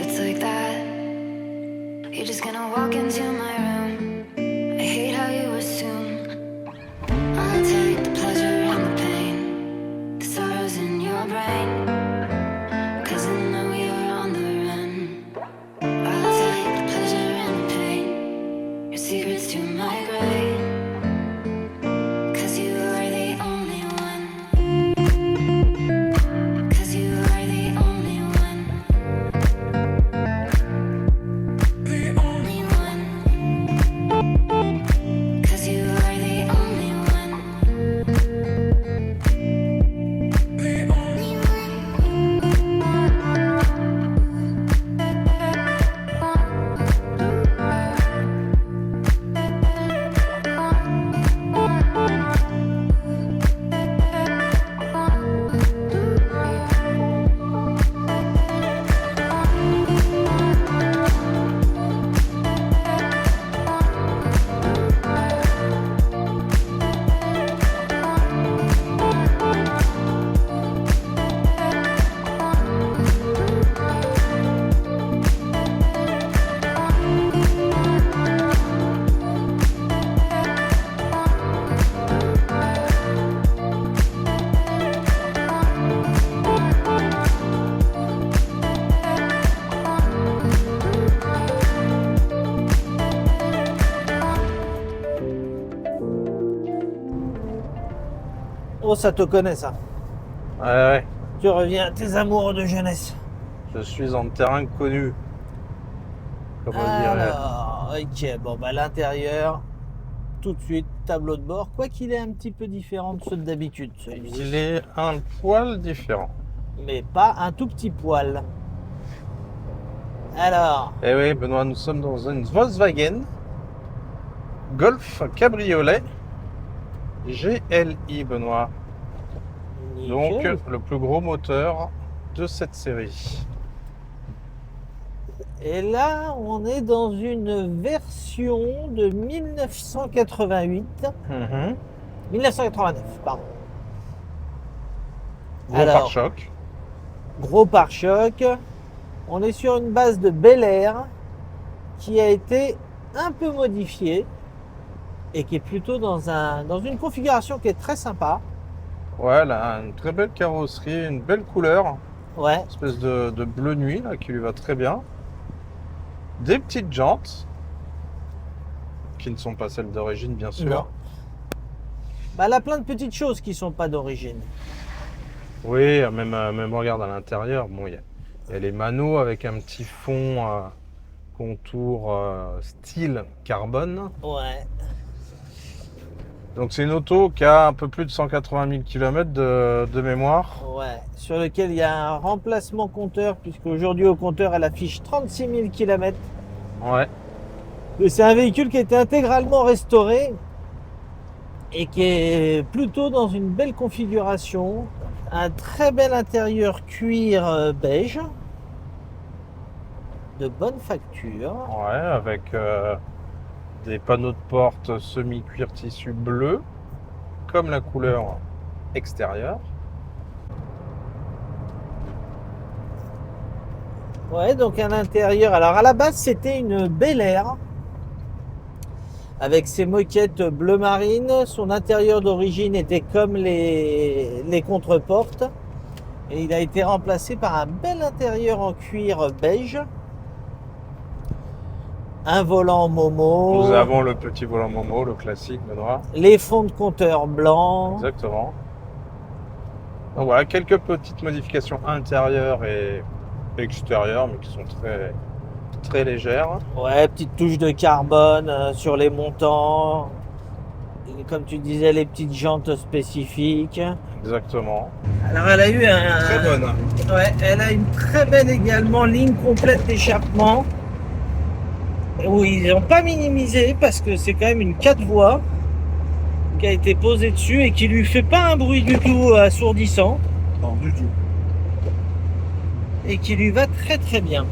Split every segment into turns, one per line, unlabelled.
It's like that. You're just gonna walk into my room. I hate how you assume I'll take the pleasure and the pain, the sorrows in your brain. 'Cause I know you're on the run. I'll take the pleasure and the pain, your secrets to my grave. 'Cause you are the only one. 'Cause you are the only one. The only one. 'Cause you are the only one. The only
Oh, ça te connaît ça.
Ouais,
Tu reviens à tes amours de jeunesse.
je suis en terrain connu. Comme on dirait.
Alors, ok, bon bah l'intérieur, tout de suite, tableau de bord, quoi qu'il est un petit peu différent de ceux d'habitude, celui-ci.
Il est un poil différent.
Mais pas un tout petit poil. Alors,
Eh oui, Benoît, nous sommes dans une Volkswagen Golf Cabriolet GLI, Benoît. Donc,
nickel.
le plus gros moteur de cette série.
Et là, on est dans une version de 1988. 1989, pardon.
Gros
Alors,
pare-choc.
gros pare-choc. On est sur une base de Bel Air qui a été un peu modifiée et qui est plutôt dans une configuration qui est très sympa.
Ouais, elle a une très belle carrosserie, une belle couleur.
Ouais,
Espèce de bleu nuit là, qui lui va très bien. Des petites jantes qui ne sont pas celles d'origine, bien sûr.
non. Bah, elle a plein de petites choses qui sont pas d'origine.
Oui, même regarde à l'intérieur. Bon, il y a les manos avec un petit fond contour style carbone.
Ouais.
Donc c'est une auto qui a un peu plus de 180 000 km de mémoire.
Ouais, sur lequel il y a un remplacement compteur, puisqu'aujourd'hui au compteur elle affiche 36 000 km.
Ouais.
C'est un véhicule qui a été intégralement restauré et qui est plutôt dans une belle configuration. Un très bel intérieur cuir beige, de bonne facture.
Ouais, avec des panneaux de porte semi-cuir tissu bleu, comme la couleur extérieure.
Ouais, donc un intérieur. Alors à la base, c'était une Bel Air avec ses moquettes bleu marine. Son intérieur d'origine était comme les contreportes. Et il a été remplacé par un bel intérieur en cuir beige. Un volant Momo.
Nous avons le petit volant Momo, le classique, Benoît.
Les fonds de compteur blancs.
Exactement. Donc voilà, quelques petites modifications intérieures et extérieures, mais qui sont très, très légères.
Ouais, petite touche de carbone sur les montants. Et comme tu disais, les petites jantes spécifiques.
Exactement.
Alors elle a eu
Très bonne.
Ouais, elle a une très belle également ligne complète d'échappement. Où ils n'ont pas minimisé parce que c'est quand même une 4 voies qui a été posée dessus et qui lui fait pas un bruit du tout assourdissant.
Non, du tout.
Et qui lui va très très bien.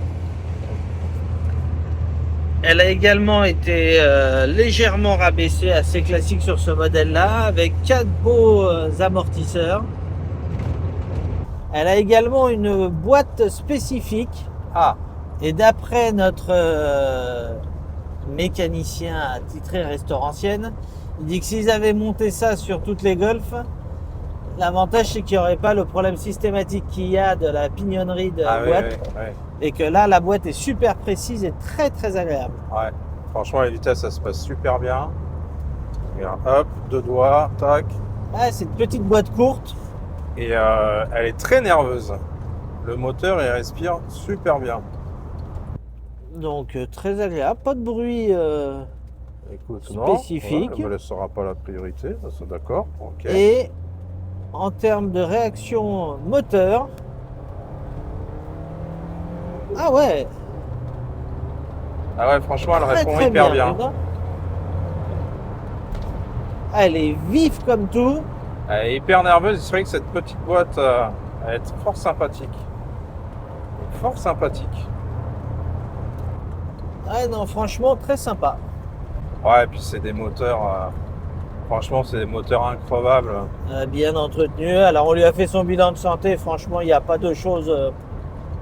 Elle a également été légèrement rabaissée, assez classique sur ce modèle-là, avec 4 beaux amortisseurs. Elle a également une boîte spécifique
Ah,
Et d'après notre mécanicien attitré restaurancienne, il dit que s'ils avaient monté ça sur toutes les Golf, l'avantage c'est qu'il n'y aurait pas le problème systématique qu'il y a de la pignonnerie de la boîte.
Ouais.
Et que là, la boîte est super précise et très très agréable.
Ouais. Franchement, les vitesses, ça se passe super bien. Regarde, hop, 2 doigts, tac.
Ouais, c'est une petite boîte courte.
Et elle est très nerveuse. Le moteur, il respire super bien.
Donc très agréable, pas de bruit.
Écoute,
Spécifique.
Non, ne sera pas la priorité, c'est d'accord. Ok.
Et en termes de réaction moteur, ah ouais,
Ah ouais, franchement, elle
très
répond
très
hyper bien.
Ah, elle est vive comme tout.
Elle est hyper nerveuse. C'est vrai que cette petite boîte, elle est fort sympathique. Fort sympathique.
Ah non, franchement, très sympa.
Ouais, et puis c'est des moteurs. Franchement, c'est des moteurs increvables.
Bien entretenu. Alors, on lui a fait son bilan de santé. Franchement, il n'y a pas de choses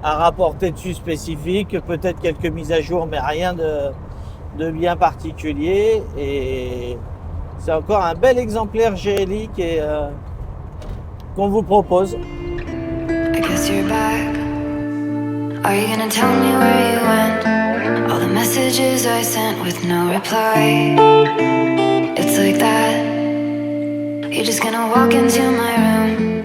à rapporter dessus spécifiques. Peut-être quelques mises à jour, mais rien de bien particulier. Et c'est encore un bel exemplaire GLI qu'on vous propose.
I guess you're back. Are you gonna tell me where you went? All the messages I sent with no reply. It's like that. You're just gonna walk into my room